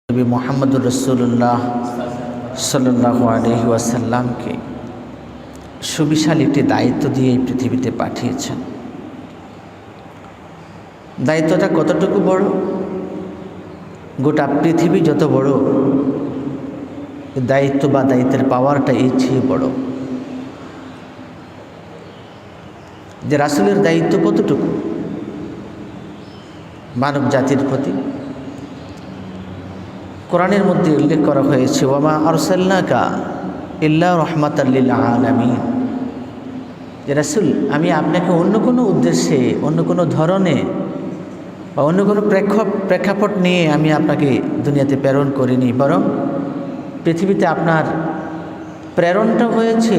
নবী মুহাম্মদুর রাসূলুল্লাহ সাল্লাল্লাহু আলাইহি ওয়াসাল্লামকে সুবিশাল একটি দায়িত্ব দিয়ে এই পৃথিবীতে পাঠিয়েছেন। দায়িত্বটা কতটুকু বড়? গোটা পৃথিবী যত বড়, দায়িত্ব বা দায়িত্বের পাওয়ারটা এই চেয়ে বড়। যে রাসূলের দায়িত্ব কতটুকু মানব জাতির প্রতি? কোরআনের মধ্যে উল্লেখ করা হয়েছে, ওয়ামা আরসালনাকা ইল্লা রাহমাতাল লিল আলামিন। যে রাসূল, আমি আপনাকে অন্য কোনো উদ্দেশ্যে, অন্য কোনো ধরনে বা অন্য কোনো প্রেক্ষাপট নিয়ে আমি আপনাকে দুনিয়াতে প্রেরণ করিনি, বরং পৃথিবীতে আপনার প্রেরণটা হয়েছে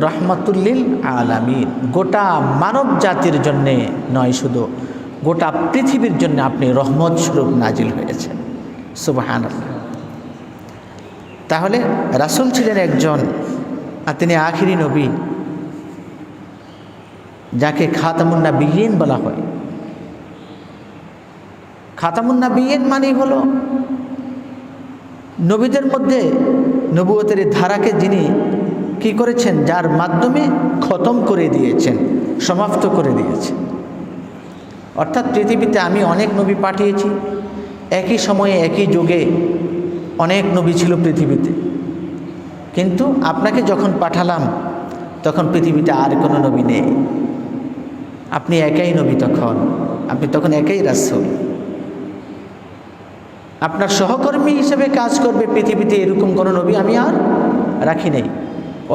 রাহমাতুল লিল আলামিন। গোটা মানব জাতির জন্যে নয়, শুধু গোটা পৃথিবীর জন্য আপনি রহমত স্বরূপ নাজিল হয়েছেন। সুবহানাল্লাহ। তাহলে রাসূল ছিলেন একজন, আর তিনি আখিরি নবী, যাকে খাতামুন নাবিয়্যিন বলা হয়। খাতামুন নাবিয়্যিন মানে হলো নবীদের মধ্যে নবুয়তের ধারাকে যিনি কি করেছেন, যার মাধ্যমে খতম করে দিয়েছেন, সমাপ্ত করে দিয়েছেন। অর্থাৎ পৃথিবীতে আমি অনেক নবী পাঠিয়েছি, একই সময়ে একই যুগে অনেক নবী ছিল পৃথিবীতে, কিন্তু আপনাকে যখন পাঠালাম তখন পৃথিবীতে আর কোনো নবী নেই। আপনি একাই নবী, আপনি তখন একাই রাসূল। আপনার সহকর্মী হিসেবে কাজ করবে পৃথিবীতে এরকম কোনো নবী আমি আর রাখি নাই।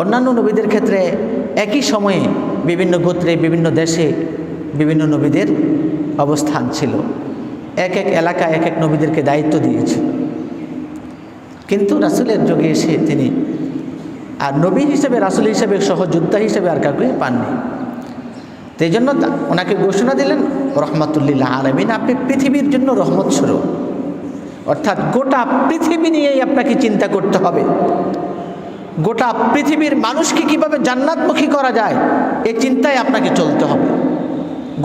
অন্যান্য নবীদের ক্ষেত্রে একই সময়ে বিভিন্ন গোত্রে, বিভিন্ন দেশে বিভিন্ন নবীদের অবস্থান ছিল, এক এক এলাকায় এক এক নবীদেরকে দায়িত্ব দিয়েছে। কিন্তু রাসূলের যুগে এসে তিনি আর নবী হিসেবে, রাসূল হিসেবে, সহযোদ্ধা হিসেবে আর কাউকে পাননি। তো এই জন্য ওনাকে ঘোষণা দিলেন রহমাতুল লিল আলামিন, আপনি পৃথিবীর জন্য রহমত স্বরূপ। অর্থাৎ গোটা পৃথিবী নিয়েই আপনাকে চিন্তা করতে হবে। গোটা পৃথিবীর মানুষকে কিভাবে জান্নাতমুখী করা যায়, এই চিন্তায় আপনাকে চলতে হবে।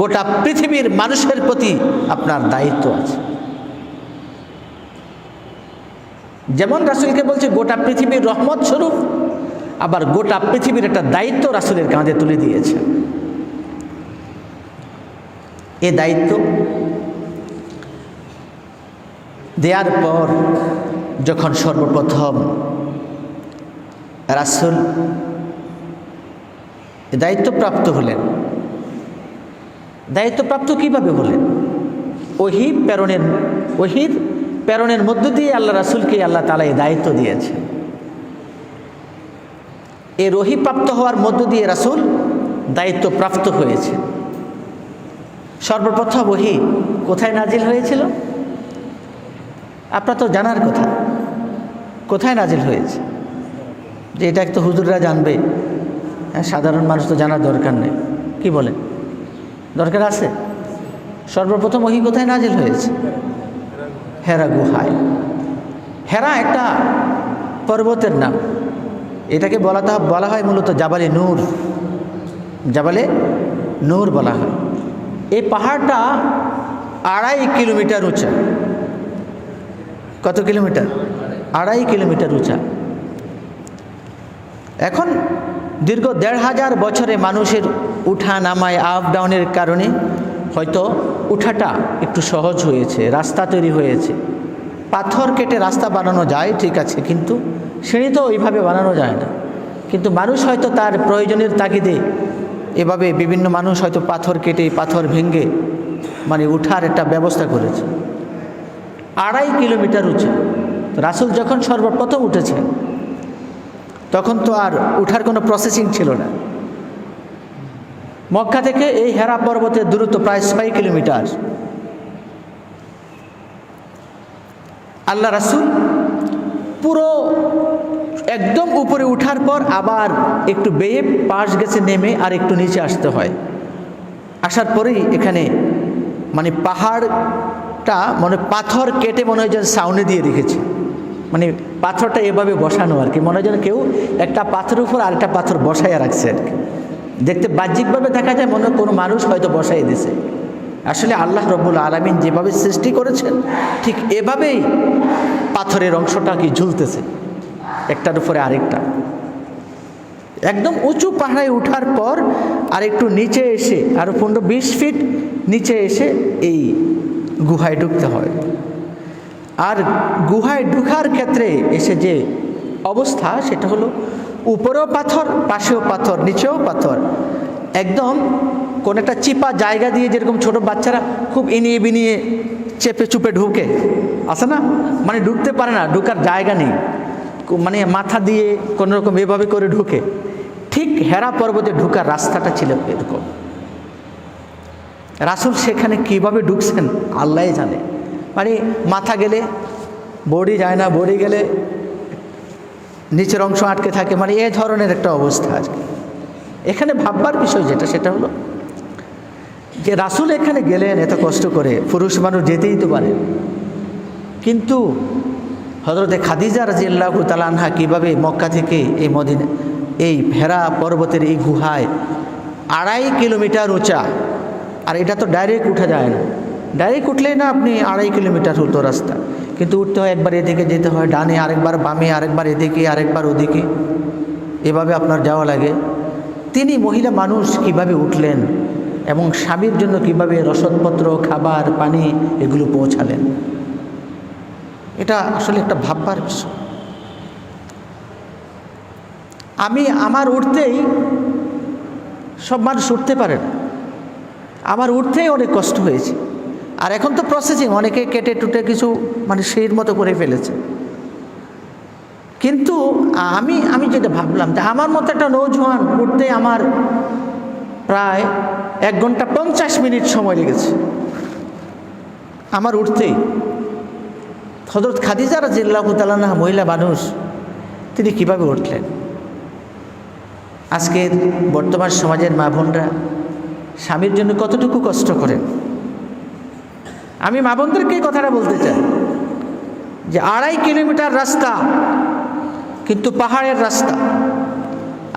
গোটা পৃথিবীর মানুষের প্রতি আপনার দায়িত্ব আছে। যেমন রাসূলকে বলছে গোটা পৃথিবীর রহমত স্বরূপ, আবার গোটা পৃথিবীর একটা দায়িত্ব রাসূলের কাঁধে তুলে দিয়েছে। এ দায়িত্ব দেওয়ার পর যখন সর্বপ্রথম রাসূল দায়িত্বপ্রাপ্ত হলেন, দায়িত্বপ্রাপ্ত কিভাবে হলেন? ওহীর প্রেরণের মধ্য দিয়ে আল্লাহ রাসূলকে আল্লাহ তাআলা এই দায়িত্ব দিয়েছেন। এই ওহী প্রাপ্ত হওয়ার মধ্য দিয়ে রাসূল দায়িত্বপ্রাপ্ত হয়েছে। সর্বপ্রথম ওহী কোথায় নাজিল হয়েছিল? আপনার তো জানার কথা, কোথায় নাজিল হয়েছে? যে এটা তো হুজুররা জানবে, সাধারণ মানুষ তো জানার দরকার নেই। কি বলেন, দরকার আছে? সর্বপ্রথম ওহী কোথায় নাজিল হয়েছে? হেরা গুহায়। হেরা একটা পর্বতের নাম। এটাকে বলা হয় মূলত জাবালে নূর, জাবালে নূর বলা হয়। এই পাহাড়টা 2.5 কিলোমিটার উঁচা। কত কিলোমিটার? 2.5 কিলোমিটার উঁচা। এখন দীর্ঘ 1,500 বছরে মানুষের উঠা নামায়, আপ ডাউনের কারণে হয়তো উঠাটা একটু সহজ হয়েছে, রাস্তা তৈরি হয়েছে। পাথর কেটে রাস্তা বানানো যায়, ঠিক আছে, কিন্তু সিঁড়ি তো ওইভাবে বানানো যায় না। কিন্তু মানুষ হয়তো তার প্রয়োজনের তাগিদে এভাবে বিভিন্ন মানুষ হয়তো পাথর কেটে, পাথর ভেঙে মানে উঠার একটা ব্যবস্থা করেছে। 2.5 কিলোমিটার উঁচু। রাসূল যখন সর্বপ্রথম উঠেছেন তখন তো আর উঠার কোনো প্রসেসিং ছিল না। মক্কা থেকে এই হেরা পর্বতের দূরত্ব প্রায় 6 কিলোমিটার। আল্লাহ রাসূল পুরো একদম উপরে উঠার পর আবার একটু বেয়ে পাশ গেছে, নেমে আর একটু নিচে আসতে হয়। আসার পরেই এখানে মানে পাহাড়টা মানে পাথর কেটে মনে হয় যেন ছাউনি দিয়ে রেখেছে। মানে পাথরটা এভাবে বসানো আর কি, মনে হয় যেন কেউ একটা পাথরের উপর আরেকটা পাথর বসাইয়া রাখছে আর কি। দেখতে বাহ্যিকভাবে দেখা যায় মনে হয় কোনো মানুষ হয়তো বসাই দিয়েছে। আসলে আল্লাহ রব্বুল আলামিন যেভাবে সৃষ্টি করেছেন ঠিক এভাবেই পাথরের অংশটা কি ঝুলতেছে একটার উপরে আরেকটা। একদম উঁচু পাহাড়ে ওঠার পর আর একটু নিচে এসে আরও 15-20 ফিট নিচে এসে এই গুহায় ঢুকতে হয়। আর গুহায় ঢুকার ক্ষেত্রে এসে যে অবস্থা সেটা হলো উপরেও পাথর, পাশেও পাথর, নিচেও পাথর। একদম কোন একটা চিপা জায়গা দিয়ে যেরকম ছোট বাচ্চারা খুব ইনিয়ে বিনিয়ে চেপে চুপে ঢুকে আসে না, মানে ঢুকতে পারে না, ঢুকার জায়গা নেই, মানে মাথা দিয়ে কোনো রকম এভাবে করে ঢুকে। ঠিক হেরা পর্বতে ঢুকার রাস্তাটা ছিল এরকম। রাসূল সেখানে কিভাবে ঢুকছেন আল্লাহই জানে। মানে মাথা গেলে বডি যায় না, বডি গেলে নিচের অংশ আটকে থাকে, মানে এই ধরনের একটা অবস্থা আজকে। এখানে ভাববার বিষয় যেটা সেটা হলো যে রাসূল এখানে গেলেন এত কষ্ট করে, পুরুষ মানুষ যেতেই তো পারে, কিন্তু হযরতে খাদিজা রাদিয়াল্লাহু তাআলা আনহা কীভাবে মক্কা থেকে এই মদিনা এই হেরা পর্বতের এই গুহায় 2.5 কিলোমিটার উঁচা, আর এটা তো ডাইরেক্ট উঠা যায় না, ডাইরেক্ট উঠলেই না আপনি 2.5 কিলোমিটার হতো রাস্তা, কিন্তু উঠতে হয় একবার এদিকে যেতে হয় ডানে, আরেকবার বামে, আরেকবার এদিকে, আরেকবার ওদিকে, এভাবে আপনার যাওয়া লাগে। তিনি মহিলা মানুষ কিভাবে উঠলেন এবং স্বামীর জন্য কিভাবে রসদপত্র, খাবার, পানি এগুলো পৌঁছালেন, এটা আসলে একটা ভাববার বিষয়। আমার উঠতেই সব মানুষ উঠতে পারেন, আমার উঠতেই অনেক কষ্ট হয়েছে। আর এখন তো প্রসেসিং, অনেকে কেটে টুটে কিছু মানে সেই মতো করে ফেলেছে, কিন্তু আমি যেটা ভাবলাম যে আমার মতো একটা নৌজওয়ান উঠতে আমার প্রায় 1 ঘন্টা 50 মিনিট সময় লেগেছে আমার উঠতেই। হযরত খাদিজা রাদিয়াল্লাহু তাআলা আনহা মহিলা মানুষ, তিনি কিভাবে উঠলেন? আজকের বর্তমান সমাজের মা বোনরা স্বামীর জন্য কতটুকু কষ্ট করেন। আমি মা বোনদেরকে কথাটা বলতে চাই যে 2.5 কিলোমিটার রাস্তা, কিন্তু পাহাড়ের রাস্তা,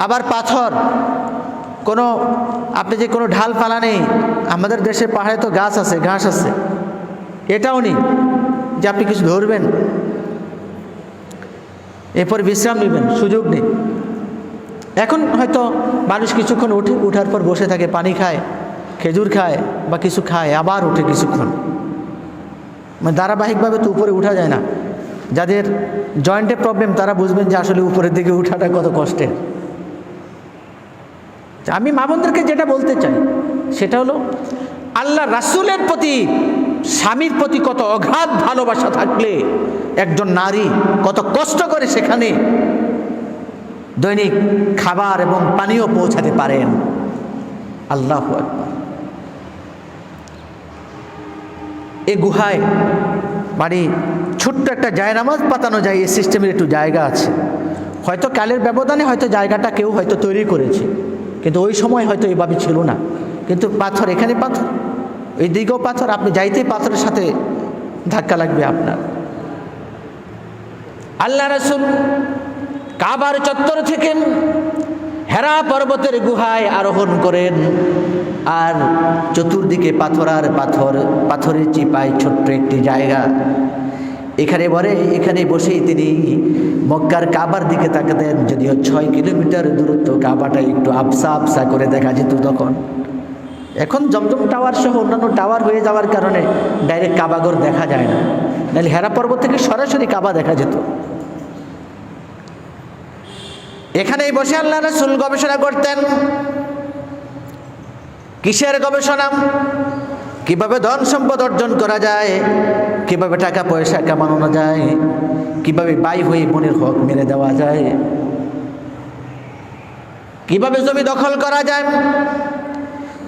আবার পাথর, কোনো আপনি যে কোনো ঢালপালা নেই। আমাদের দেশে পাহাড়ে তো গাছ আছে, ঘাস আছে, এটাও নেই যে আপনি কিছু ধরবেন, এরপর বিশ্রাম নেবেন, সুযোগ নেই। এখন হয়তো মানুষ কিছুক্ষণ উঠার পর বসে থাকে, পানি খায়, খেজুর খায় বা কিছু খায়, আবার উঠে কিছুক্ষণ, মানে ধারাবাহিকভাবে তো উপরে উঠা যায় না। যাদের জয়েন্টে প্রবলেম তারা বুঝবেন যে আসলে উপরের দিকে উঠাটা কত কষ্টের। আমি মা বোনদেরকে যেটা বলতে চাই সেটা হলো আল্লাহ রাসূলের প্রতি স্বামীর প্রতি কত অগাধ ভালোবাসা থাকলে একজন নারী কত কষ্ট করে সেখানে দৈনিক খাবার এবং পানীয় পৌঁছাতে পারেন। আল্লাহু আকবার। এই গুহায় মানে ছোট্ট একটা জায়নামাজ পাতানো যায়, এই সিস্টেমের একটু জায়গা আছে। হয়তো কালের ব্যবধানে হয়তো জায়গাটা কেউ হয়তো তৈরি করেছে, কিন্তু ওই সময় হয়তো এভাবে ছিল না। কিন্তু পাথর, এখানে পাথর, এই দিকেও পাথর, আপনি যাইতেই পাথরের সাথে ধাক্কা লাগবে আপনার। আল্লাহ রাসূল কাবার চত্বর থেকে হেরা পর্বতের গুহায় আরোহণ করেন, আর চতুর্দিকে পাথর আর পাথর, পাথরের চিপায় ছোট্ট একটি জায়গা। এখানে বসেই তিনি মক্কার কাবার দিকে তাকাতেন। যদিও 6 কিলোমিটার দূরত্ব, কাবাটা একটু আবসা আবসা করে দেখা যেত তখন। এখন জমজম টাওয়ার সহ অন্যান্য টাওয়ার হয়ে যাওয়ার কারণে ডাইরেক্ট কাবাঘর দেখা যায় না, নাহলে হেরা পর্বত থেকে সরাসরি কাবা দেখা যেত। এখানেই বসে আল্লাহ রাসূল গবেষণা করতেন। কিসের গবেষণা? কিভাবে ধন সম্পদ অর্জন করা যায়, কিভাবে টাকা পয়সা কামানো যায়, কিভাবে ভাই হয়ে বোনের হক মেরে দেওয়া যায়, কিভাবে জমি দখল করা যায়,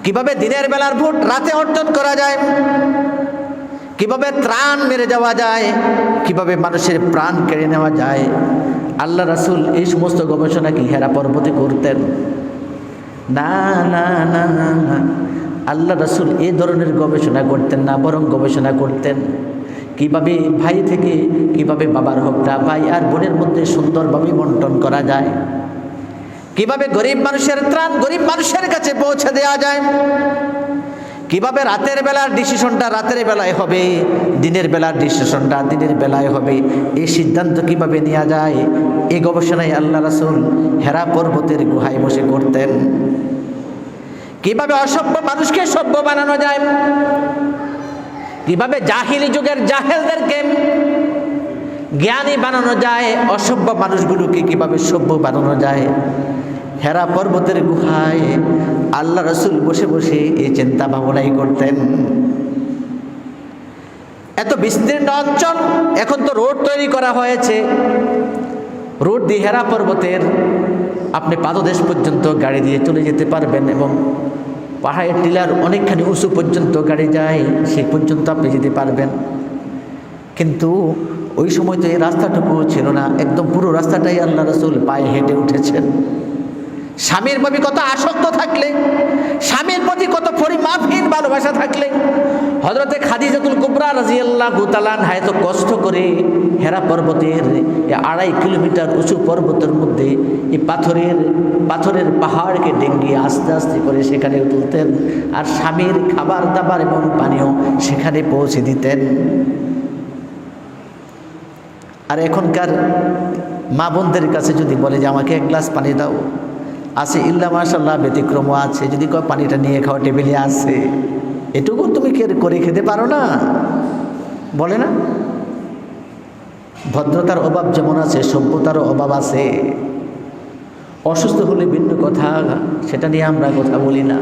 কিভাবে দিনের বেলার ভোট রাতে অর্জন করা যায়, কিভাবে ত্রাণ মেরে যাওয়া যায়, কিভাবে মানুষের প্রাণ কেড়ে নেওয়া যায়। আল্লাহ রাসূল এই সমস্ত গবেষণা কি হেরা পর্বতে করতেন? না না না না, আল্লাহ রাসূল এই ধরনের গবেষণা করতেন না, বরং গবেষণা করতেন কিভাবে ভাই থেকে কিভাবে বাবার হকটা ভাই আর বোনের মধ্যে সুন্দরভাবে বন্টন করা যায়, কিভাবে গরিব মানুষের ত্রাণ গরিব মানুষের কাছে পৌঁছে দেওয়া যায়, কিভাবে রাতের বেলার ডিসিশনটা রাতের বেলায় হবে, দিনের বেলার ডিসিশনটা দিনের বেলায় হবে, এই সিদ্ধান্ত কিভাবে নেওয়া যায়, এই গবেষণায় আল্লাহ রাসূল হেরা পর্বতের গুহায় বসে করতেন। কিভাবে অসভ্য মানুষকে সভ্য বানানো যায়, কিভাবে জাহিলি যুগের জাহেলদেরকে জ্ঞানী বানানো যায়, অসভ্য মানুষগুলোকে কিভাবে সভ্য বানানো যায়, হেরা পর্বতের গুহায় আল্লাহ রাসূল বসে বসে এই চিন্তা ভাবনাই করতেন। এত বিস্তীর্ণ অঞ্চল, এখন তো রোড তৈরি করা হয়েছে, রোড দিয়ে হেরা পর্বতের আপনি পাদদেশ পর্যন্ত গাড়ি দিয়ে চলে যেতে পারবেন এবং পাহাড়ের টিলার অনেকখানি উঁচু পর্যন্ত গাড়ি যায়, সেই পর্যন্ত আপনি যেতে পারবেন। কিন্তু ওই সময় তো এই রাস্তাটুকু ছিল না, একদম পুরো রাস্তাটাই আল্লাহ রাসূল পায়ে হেঁটে উঠেছেন। স্বামীর প্রতি কত আসক্ত থাকলে, স্বামীর প্রতি কত পরিমাপহীন ভালোবাসা থাকলে হযরতে খাদিজাতুল কুবরা রাদিয়াল্লাহু তাআলা আনহা এত কষ্ট করে হেরা পর্বতের 2.5 কিলোমিটার উঁচু পর্বতের মধ্যে এই পাথরের পাহাড়কে ডেঙ্গিয়ে আস্তে আস্তে করে সেখানে তুলতেন, আর স্বামীর খাবার দাবার এবং পানীয় সেখানে পৌঁছে দিতেন। আর এখনকার মা বোনদের কাছে যদি বলে যে আমাকে 1 গ্লাস পানি দাও, আছে ইল্লা মাশাআল্লাহ ব্যতিক্রমও আছে, যদি কয় পানিটা নিয়ে খাওয়া টেবিলে আছে, এটুকু তুমি করে খেতে পারো না, বলে না। ভদ্রতার অভাব যেমন আছে, সভ্যতারও অভাব আছে। অসুস্থ হলে ভিন্ন কথা, সেটা নিয়ে আমরা কথা বলি না।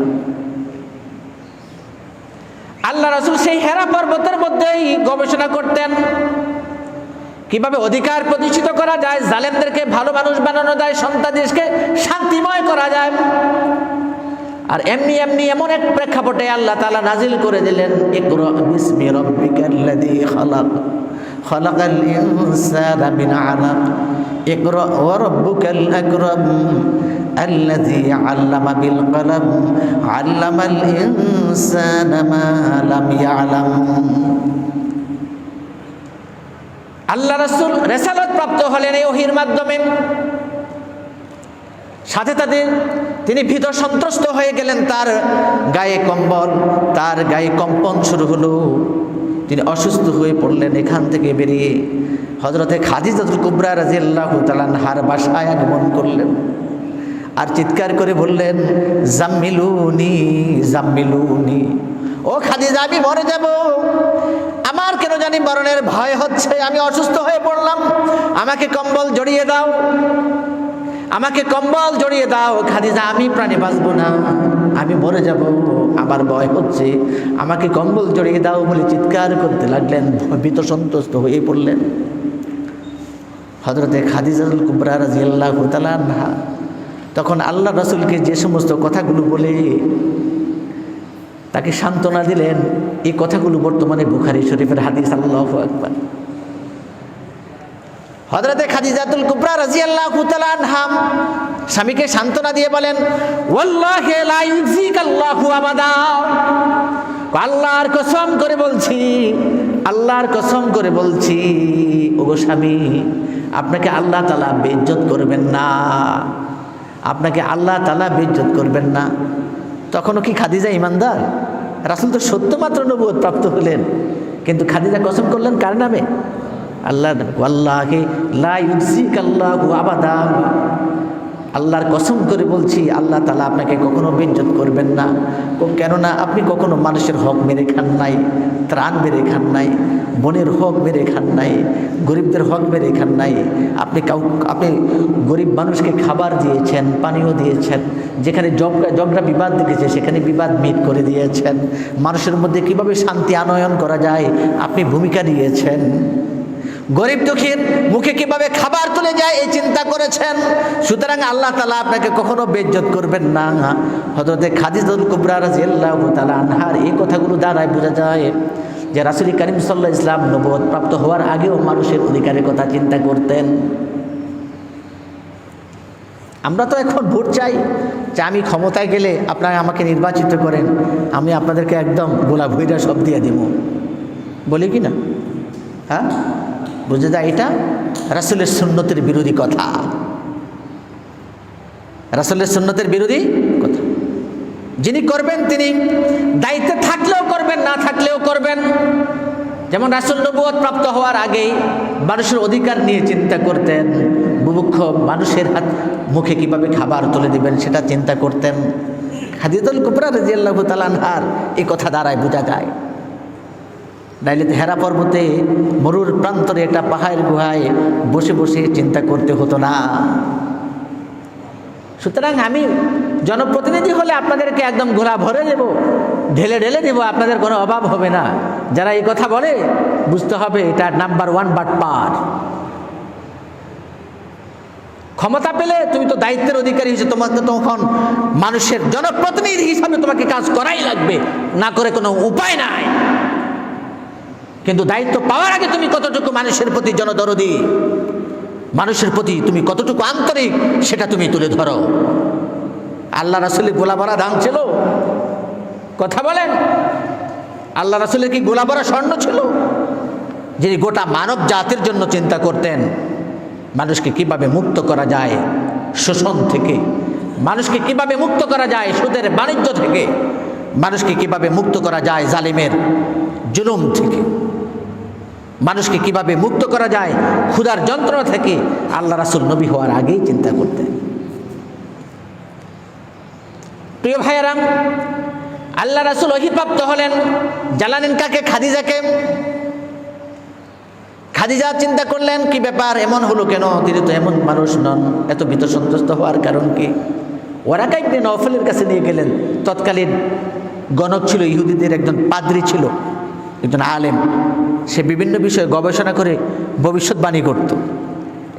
আল্লাহ রাসূল সেই হেরা পর্বতের মধ্যেই গবেষণা করতেন, কিভাবে অধিকার প্রতিষ্ঠিত করা যায়, জালেমদেরকে ভালো মানুষ বানানো যায়, সন্তানদেরকে শান্তিময় করা যায়। আর এমন এক প্রেক্ষাপটে আল্লাহ তাআলা নাজিল করে দিলেন, ইকরা বিসমি রাব্বিকাল্লাযী খালাক, খালাকাল ইনসানা মিন আলাক, ইকরা ওয়া রাব্বুকাল আকরাম আল্লাযী আল্লামা বিল কলম, আল্লামাল ইনসানা মা লাম ইয়ালাম। আল্লাহ রাসূল রিসালাত প্রাপ্ত হলেন এই ওহীর মাধ্যমে, সাথে সাথে তিনি ভীত সন্ত্রস্ত হয়ে গেলেন, তার গায়ে কম্পন শুরু হলো, তিনি অসুস্থ হয়ে পড়লেন। এখান থেকে বেরিয়ে হযরতে খাদিজাতুল কুবরা রাদিয়াল্লাহু তাআলা আনহার বাসায় আগমন করলেন, আর চিৎকার করে বললেন, জাম্মিলুনি জাম্মিলুনি, ও খাদিজা আমি মরে যাব, আমার কেন জানি মরণের ভয় হচ্ছে, আমি অসুস্থ হয়ে পড়লাম, আমাকে কম্বল জড়িয়ে দাও, আমাকে কম্বল জড়িয়ে দাও। খাদিজা আমি প্রাণে বাঁচবো না, আমি মরে যাব, আমার ভয় হচ্ছে, আমাকে কম্বল জড়িয়ে দাও বলে চিৎকার করতে লাগলেন, ভীত সন্ত্রস্ত হয়ে পড়লেন। হযরতে খাদিজাতুল কুবরা রাদিয়াল্লাহু তাআলা আনহা তখন আল্লাহ রাসূলকে যে সমস্ত কথাগুলো বলে তাকে সান্ত্বনা দিলেন, এই কথাগুলো বর্তমানে বুখারী শরীফের হাদিস। আল্লাহু আকবার। হযরতে খাদিজাতুল কুবরা রাদিয়াল্লাহু তাআলা আনহা স্বামীকে সান্ত্বনা দিয়ে বলেন, ওয়াল্লাহি লা ইউযিকাল্লাহু আবাদা, আল্লাহর কসম করে বলছি, আল্লাহর কসম করে বলছি, ওগো স্বামী, আপনাকে আল্লাহ তাআলা বেইজ্জত করবেন না, আপনাকে আল্লাহ তাআলা বেইজ্জত করবেন না। তখনও কি খাদিজা ঈমানদার? রাসূল তো সত্য মাত্র নবুয়ত প্রাপ্ত হলেন, কিন্তু খাদিজা কসম করলেন কার নামে? আল্লাহর নামে। ওয়াল্লাহি লা ইউযিকাল্লাহু আবাদা, আল্লাহর কসম করে বলছি, আল্লাহ তাআলা আপনাকে কখনো বেইজ্জত করবেন না। কেননা আপনি কখনো মানুষের হক মেরে খান নাই, ত্রাণ মেরে খান নাই, বোনের হক মেরে খান নাই, গরিবদের হক মেরে খান নাই। আপনি গরিব মানুষকে খাবার দিয়েছেন, পানীয় দিয়েছেন, যেখানে ঝগড়া বিবাদ দেখেছে সেখানে বিবাদ মিট করে দিয়েছেন, মানুষের মধ্যে কিভাবে শান্তি আনয়ন করা যায় আপনি ভূমিকা নিয়েছেন, গরিব দুঃখীর মুখে কিভাবে খাবার তুলে যায় এই চিন্তা করেছেন। সুতরাং আল্লাহ তাআলা আপনাকে কখনো বেইজ্জত করবেন না। হযরতে খাদিজাতুল কুবরা রাদিয়াল্লাহু তাআলা আনহার এই কথাগুলো দ্বারাই বোঝা যায় যে রাসূল কারীম সাল্লাল্লাহু আলাইহি ওয়াসাল্লাম নবুয়ত প্রাপ্ত হওয়ার আগেও মানুষের অধিকারের কথা চিন্তা করতেন। আমরা তো এখন ভোট চাই যে আমি ক্ষমতায় গেলে আপনারা আমাকে নির্বাচিত করেন, আমি আপনাদেরকে একদম গোলা ভুইরা সব দিয়ে দেব, বলি কি না? হ্যাঁ, বুঝে যায় এটা রাসূলের সুন্নতের বিরোধী কথা, রাসূলের সুন্নতের বিরোধী কথা। যিনি করবেন তিনি দায়িত্বে থাকলেও করবেন, না থাকলেও করবেন। যেমন রাসূল নবুয়ত প্রাপ্ত হওয়ার আগেই মানুষের অধিকার নিয়ে চিন্তা করতেন, বুভুক্ষ মানুষের হাত মুখে কিভাবে খাবার তুলে দিবেন সেটা চিন্তা করতেন। খাদিজাতুল কুবরা রাদিয়াল্লাহু তাআলা আনহার এই কথা দ্বারাই বোঝা যায়। নাইলে হেরা পর্বতে মরুর প্রান্তরে একটা পাহাড়ের গুহায় বসে বসে চিন্তা করতে হতো না। সুতরাং আমি জনপ্রতিনিধি হলে আপনাদেরকে একদম গোলা ভরে দেব, ঢেলে ঢেলে দেব, আপনাদের কোনো অভাব হবে না। যারা এই কথা বলে বুঝতে হবে এটা নাম্বার 1 বাটপার। ক্ষমতা পেলে তুমি তো দায়িত্বের অধিকারী হিসেবে তোমাকে তখন মানুষের জনপ্রতিনিধি হিসাবে তোমাকে কাজ করাই লাগবে, না করে কোনো উপায় নাই। কিন্তু দায়িত্ব পাওয়ার আগে তুমি কতটুকু মানুষের প্রতি জনদরদি, মানুষের প্রতি তুমি কতটুকু আন্তরিক সেটা তুমি তুলে ধরো। আল্লাহ রাসূলের গোলা ভরা ধান ছিল? কথা বলেন, আল্লাহ রাসূলের কি গোলা ভরা স্বর্ণ ছিল? যিনি গোটা মানব জাতির জন্য চিন্তা করতেন, মানুষকে কিভাবে মুক্ত করা যায় শোষণ থেকে, মানুষকে কিভাবে মুক্ত করা যায় সুদের বাণিজ্য থেকে, মানুষকে কিভাবে মুক্ত করা যায় জালিমের জুলুম থেকে, মানুষকে কিভাবে মুক্ত করা যায় ক্ষুধার যন্ত্রণা থেকে, আল্লাহ রাসূল নবী হওয়ার আগেই চিন্তা করতেন। প্রিয় ভাইয়েরাম, আল্লাহ রাসূল ওহীপ্রাপ্ত হলেন, জ্বালালেন কাকে? খাদিজাকে। খাদিজা চিন্তা করলেন কি ব্যাপার, এমন হলো কেন? তিনি তো এমন মানুষ নন, এত ভীত সন্ত্রস্ত হওয়ার কারণ কি? ওরাকা ইবনে নওফলের কাছে নিয়ে গেলেন। তৎকালীন গণক ছিল, ইহুদিদের একজন পাদ্রী ছিল, একজন আলেম। সে বিভিন্ন বিষয়ে গবেষণা করে ভবিষ্যৎবাণী করত।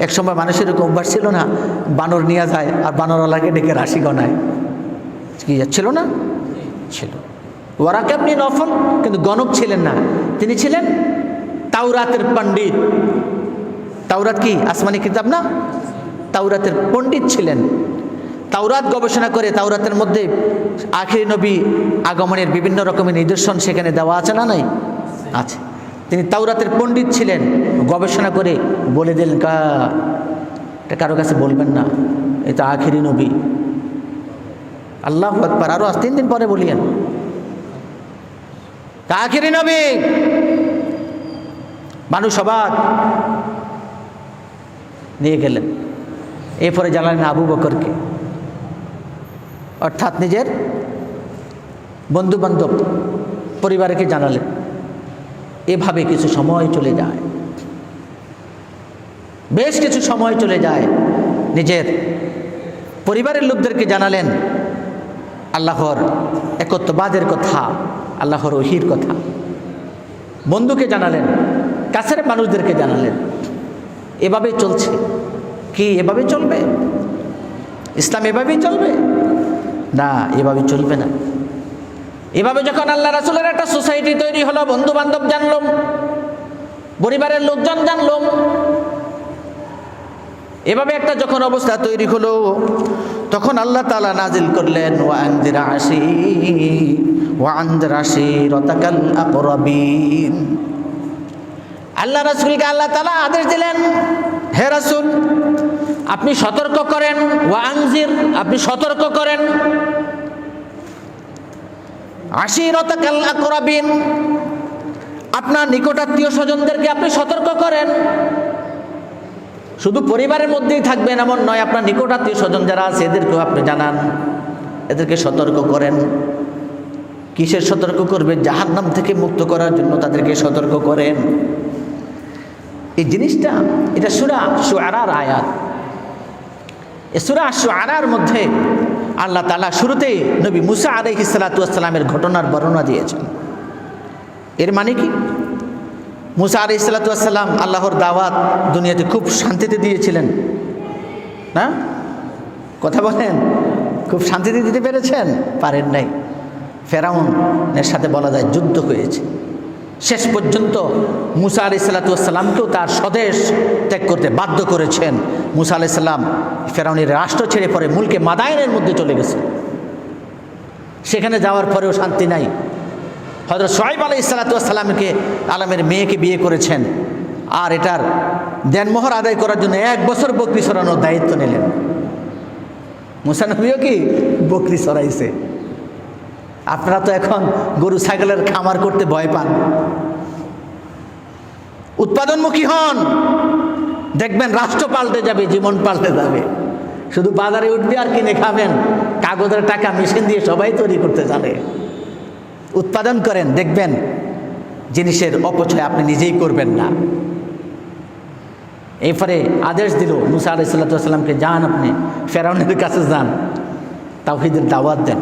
এক সময় মানুষের এরকম অভ্যাস ছিল না, বানর নিয়ে যায় আর বানরওয়ালাকে ডেকে রাশি গণায়, কি ছিল না? ছিল। ওরাকা ইবনে নওফল কিন্তু গণক ছিলেন না, তিনি ছিলেন তাওরাতের পণ্ডিত। তাওরাত কি আসমানি কিতাব না? তাওরাতের পণ্ডিত ছিলেন। তাওরাত গবেষণা করে তাওরাতের মধ্যে আখিরি নবী আগমনের বিভিন্ন রকমের নিদর্শন সেখানে দেওয়া আছে না? নাই? আছে। তিনি তাওরাতের পণ্ডিত ছিলেন, গবেষণা করে বলে দিলেন এটা কারো কাছে বলবেন না, এটা আখিরি নবী। আল্লাহু আকবার। আরো 3 দিন পরে বলিয়েন আখিরি নবী। মানুষ অবাক, নিয়ে গেলেন। এরপরে জানালেন আবু বকরকে, অর্থাৎ নিজের বন্ধু বান্ধব পরিবারকে জানালেন। এভাবে কিছু সময় চলে যায়, বেশ কিছু সময় চলে যায়। নিজের পরিবারের লোকদেরকে জানালেন আল্লাহর একত্ববাদের কথা, আল্লাহর ওহীর কথা। বন্ধুকে জানালেন, কাছের মানুষদেরকে জানালেন। এভাবেই চলছে কি? এভাবে চলবে? ইসলাম এভাবেই চলবে না, এভাবে চলবে না। এভাবে যখন আল্লাহ রাসূলের একটা সোসাইটি তৈরি হলো, বন্ধু বান্ধব জানলো, পরিবারের লোকজন জানলো, এভাবে একটা যখন অবস্থা তৈরি হলো, তখন আল্লাহ তাআলা নাজিল করলেন ওয়ানজির আশীরাতাকাল আকরাবিন। আল্লাহ রাসূলকে আল্লাহ তাআলা আদেশ দিলেন, হে রাসূল আপনি সতর্ক করেন, ওয়ানজির আপনি সতর্ক করেন, আশীরাতাকাল আকরাবিন আপনার নিকটাত্মীয় স্বজনদেরকে আপনি সতর্ক করেন। শুধু পরিবারের মধ্যেই থাকবেন এমন নয়, আপনার নিকটাত্মীয় স্বজন যারা আছে এদেরকেও আপনি জানান, এদেরকে সতর্ক করেন। কিসের সতর্ক করবে? জাহান্নাম থেকে মুক্ত করার জন্য তাদেরকে সতর্ক করেন। এই জিনিসটা এটা সূরা শুআরার আয়াত। এই সূরা শুআরার মধ্যে আল্লাহ তাআলা শুরুতেই নবী মুসা আলাইহিস সালাতু ওয়াস সালামের ঘটনার বর্ণনা দিয়েছেন। এর মানে কি? মুসা আলাইহিস সালাতু ওয়াস সালাম আল্লাহর দাওয়াত দুনিয়াতে খুব শান্তিতে দিয়েছিলেন না? কথা বলেন, খুব শান্তিতে দিতে পেরেছেন? পারেন নাই। ফেরাউনের সাথে বলা যায় যুদ্ধ হয়েছে। শেষ পর্যন্ত মুসা আলাইহিস সালাতু ওয়াস সালামকেও তার স্বদেশ ত্যাগ করতে বাধ্য করেছেন। মুসা আলাইহিস সালাম ফেরাউনের রাষ্ট্র ছেড়ে পরে মুলকে মাদায়েনের মধ্যে চলে গেছে। সেখানে যাওয়ার পরেও শান্তি নাই। হযরত শুআয়ব আলাইহিস সালাতু ওয়াস সালামকে আলামের মেয়েকে বিয়ে করেছেন, আর এটার দেনমোহর আদায় করার জন্য 1 বছর বকরি চড়ানোর দায়িত্ব নিলেন। মুসা নবীও কি বকরি চড়াইছে, আপনারা তো এখন গরু ছাগলের খামার করতে ভয় পান। উৎপাদনমুখী হন, দেখবেন রাষ্ট্র পাল্টে যাবে, জীবন পাল্টে যাবে। শুধু বাজারে উঠবে আর কিনে খাবেন, কাগজের টাকা মেশিন দিয়ে সবাই তৈরি করতে জানে। উৎপাদন করেন, দেখবেন জিনিসের অপচয় আপনি নিজেই করবেন না। এরপরে আদেশ দিল মুসা আলাইহিস সালামকে, যান আপনি ফেরাউনের কাছে যান, তাওহীদের দাওয়াত দেন।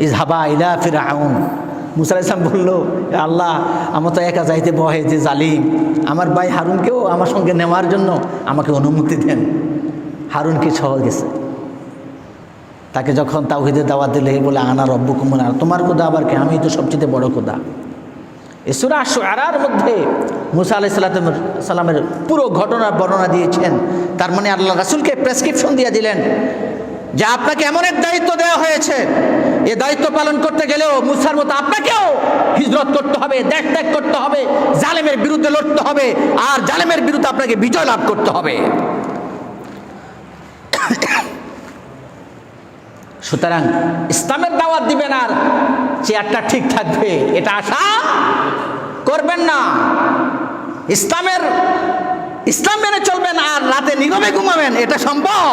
ইযহাবা ইলা ফিরআউন। মুসা আলাইহিস সালাম বলল, আল্লাহ আমার তো একা যাইতে ভয়, যে জালিম, আমার ভাই হারুনকেও আমার সঙ্গে নেওয়ার জন্য আমাকে অনুমতি দেন। হারুন কি সহ গেছে। তাকে যখন তাওহীদের দাওয়াত দিলে বলে, আনা রব্বুকুম, তোমার খোদা আবার কে, আমি তো সবচেয়ে বড় খোদা। এই সূরা আশ-শুআরার মধ্যে মুসা আলাইহিস সালামের পুরো ঘটনার বর্ণনা দিয়েছেন। তার মানে আল্লাহ রাসূলকে প্রেসক্রিপশন দিয়ে দিলেন যে আপনাকে এমন এক দায়িত্ব দেওয়া হয়েছে, এই দায়িত্ব পালন করতে গেলেও মুসার মতো আপনাকেও হিজরত করতে হবে, দেশ ত্যাগ করতে হবে, জালেমের বিরুদ্ধে লড়তে হবে, আর জালেমের বিরুদ্ধে আপনাকে বিজয় লাভ করতে হবে। সুতরাং ইসলামের দাওয়াত দিবেন আর চেয়ারটা ঠিক থাকবে, এটা আশা করবেন না। ইসলাম মেনে চলবেন আর রাতে নীরবে ঘুমাবেন, এটা সম্ভব?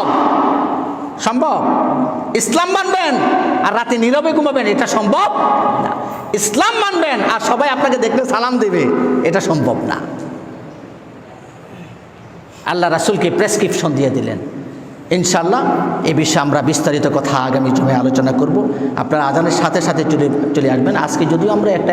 সম্ভব? ইসলাম মানবেন আর রাতে নীরবে ঘুমাবেন, এটা সম্ভব না। ইসলাম মানবেন আর সবাই আপনাকে দেখলে সালাম দেবে, এটা সম্ভব না। আল্লাহ রাসূলকে প্রেসক্রিপশন দিয়ে দিলেন। ইনশাআল্লাহ এই বিষয়ে আমরা বিস্তারিত কথা আগামী জুমায় আলোচনা করব। আপনারা আজানের সাথে সাথে চলে আসবেন। আজকে যদিও আমরা একটা